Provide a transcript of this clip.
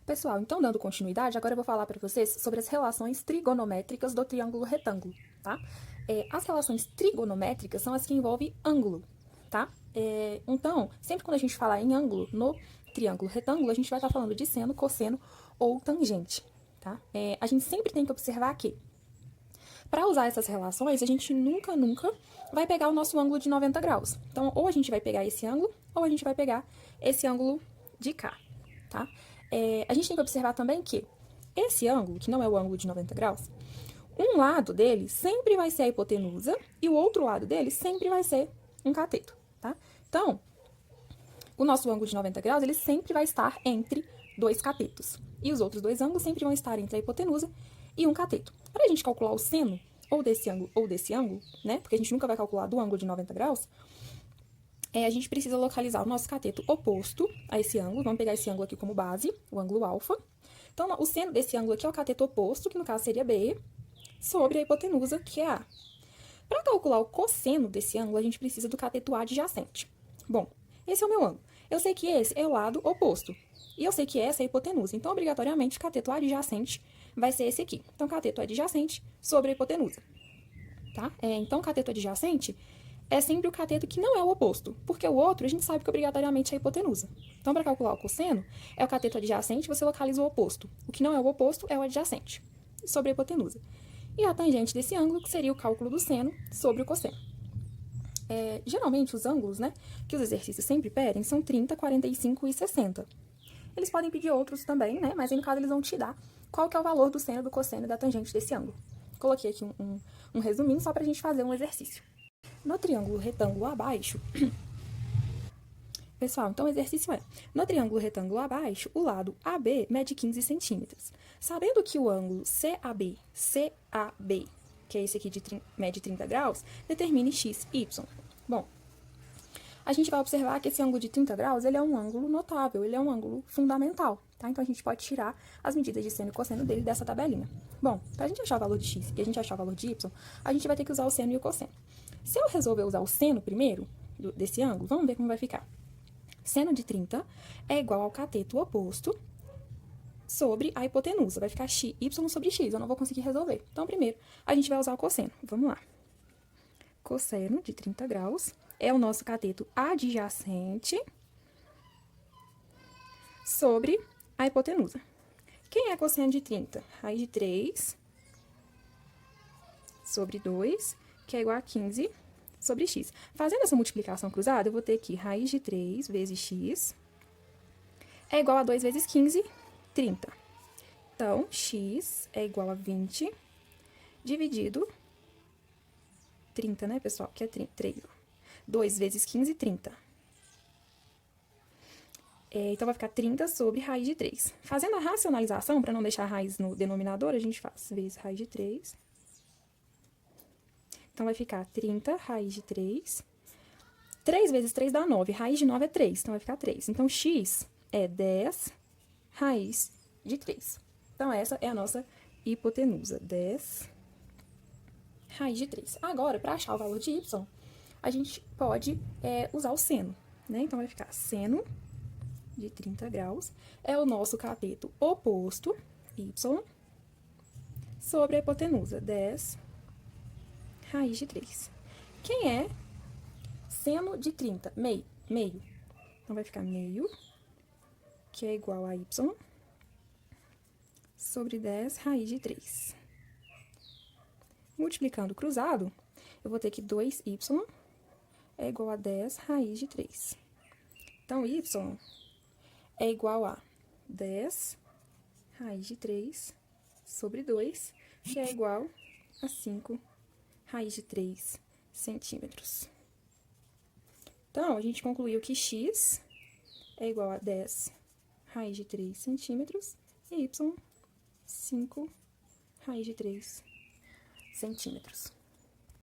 Pessoal, então dando continuidade, agora eu vou falar para vocês sobre as relações trigonométricas do triângulo retângulo, tá? As relações trigonométricas são as que envolvem ângulo, tá? Então, sempre quando a gente falar em ângulo no triângulo retângulo, a gente vai estar falando de seno, cosseno ou tangente, tá? A gente sempre tem que observar que, para usar essas relações, a gente nunca vai pegar o nosso ângulo de 90 graus. Então, ou a gente vai pegar esse ângulo, ou a gente vai pegar esse ângulo de cá, tá? A gente tem que observar também que esse ângulo, que não é o ângulo de 90 graus, um lado dele sempre vai ser a hipotenusa e o outro lado dele sempre vai ser um cateto, tá? Então, o nosso ângulo de 90 graus, ele sempre vai estar entre dois catetos. E os outros dois ângulos sempre vão estar entre a hipotenusa e um cateto. Para a gente calcular o seno, ou desse ângulo, né? Porque a gente nunca vai calcular do ângulo de 90 graus, a gente precisa localizar o nosso cateto oposto a esse ângulo. Vamos pegar esse ângulo aqui como base, o ângulo alfa. Então, o seno desse ângulo aqui é o cateto oposto, que no caso seria B, sobre a hipotenusa, que é A. Para calcular o cosseno desse ângulo, a gente precisa do cateto adjacente. Bom, esse é o meu ângulo. Eu sei que esse é o lado oposto. E eu sei que essa é a hipotenusa. Então, obrigatoriamente, o cateto adjacente vai ser esse aqui. Então, cateto adjacente sobre a hipotenusa. Tá? Então, o cateto adjacente é sempre o cateto que não é o oposto, porque o outro a gente sabe que obrigatoriamente é a hipotenusa. Então, para calcular o cosseno, é o cateto adjacente, você localiza o oposto. O que não é o oposto é o adjacente, sobre a hipotenusa. E a tangente desse ângulo, que seria o cálculo do seno sobre o cosseno. Geralmente, os ângulos, né, que os exercícios sempre pedem são 30, 45 e 60. Eles podem pedir outros também, né, mas aí, no caso, eles vão te dar qual que é o valor do seno, do cosseno e da tangente desse ângulo. Coloquei aqui um resuminho só para a gente fazer um exercício. No triângulo retângulo abaixo, pessoal, então o exercício é, no triângulo retângulo abaixo, o lado AB mede 15 centímetros. Sabendo que o ângulo CAB, que é esse aqui mede 30 graus, determine x, y. Bom, a gente vai observar que esse ângulo de 30 graus, ele é um ângulo notável, ele é um ângulo fundamental, tá? Então, a gente pode tirar as medidas de seno e cosseno dele dessa tabelinha. Bom, para a gente achar o valor de x e a gente achar o valor de y, a gente vai ter que usar o seno e o cosseno. Se eu resolver usar o seno primeiro, desse ângulo, vamos ver como vai ficar. Seno de 30 é igual ao cateto oposto sobre a hipotenusa. Vai ficar y sobre x, eu não vou conseguir resolver. Então, primeiro, a gente vai usar o cosseno. Vamos lá. Cosseno de 30 graus é o nosso cateto adjacente sobre a hipotenusa. Quem é cosseno de 30? Raiz de 3 sobre 2, que é igual a 15 sobre x. Fazendo essa multiplicação cruzada, eu vou ter aqui raiz de 3 vezes x é igual a 2 vezes 15, 30. Então, x é igual a 20 dividido 30, né, pessoal? Que é 3. 2 vezes 15, 30. Então, vai ficar 30 sobre raiz de 3. Fazendo a racionalização, para não deixar a raiz no denominador, a gente faz vezes raiz de 3. Então, vai ficar 30 raiz de 3. 3 vezes 3 dá 9. Raiz de 9 é 3. Então, vai ficar 3. Então, x é 10 raiz de 3. Então, essa é a nossa hipotenusa. 10 raiz de 3. Agora, para achar o valor de y, a gente pode usar o seno, né? Então, vai ficar seno de 30 graus é o nosso cateto oposto, y, sobre a hipotenusa, 10 raiz de 3. Quem é seno de 30? Meio. Então, vai ficar meio, que é igual a y, sobre 10 raiz de 3. Multiplicando cruzado, eu vou ter que 2y é igual a 10 raiz de 3. Então, y é igual a 10 raiz de 3 sobre 2, que é igual a 5 raiz de 3 centímetros. Então, a gente concluiu que x é igual a 10 raiz de 3 centímetros e y, 5 raiz de 3 centímetros.